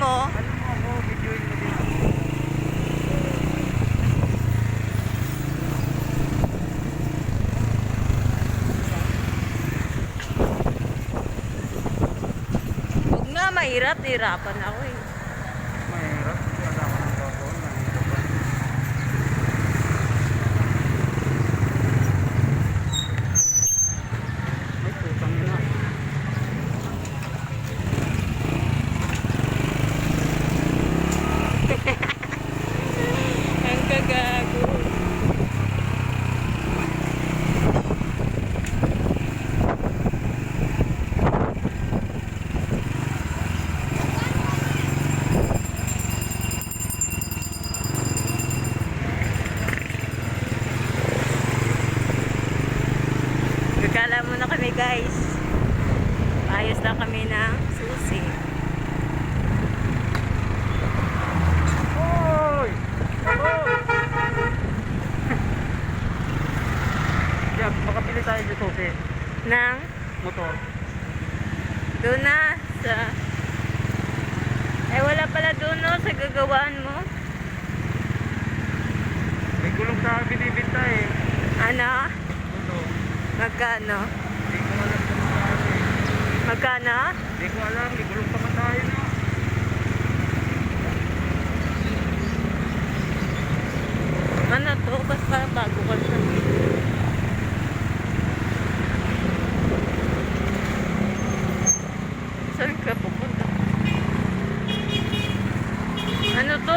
mo? Ano mo ako, videoin mo din ako. Huwag nga, mahirap. Hirapan ako eh. Mahirap. Wala ka ng gagawin. Mahirap. Ay, putang ina. Ang kagago. Gagala muna kami guys. Ayos lang kami ng susi. Hoy! Oh! Yeah, makapili tayo dito si Nang motor. doon na sa... Eh wala pala doon no, sa gagawaan mo. May gulong sa binibinta eh. Ano? Gulong. Magkano? Hindi ko alam kung saan eh. Magkano? Hindi ko alam, may gulong pa tayo na. Ano to? Bas parang bago ka sa... Saan ka pupunta? Ano to?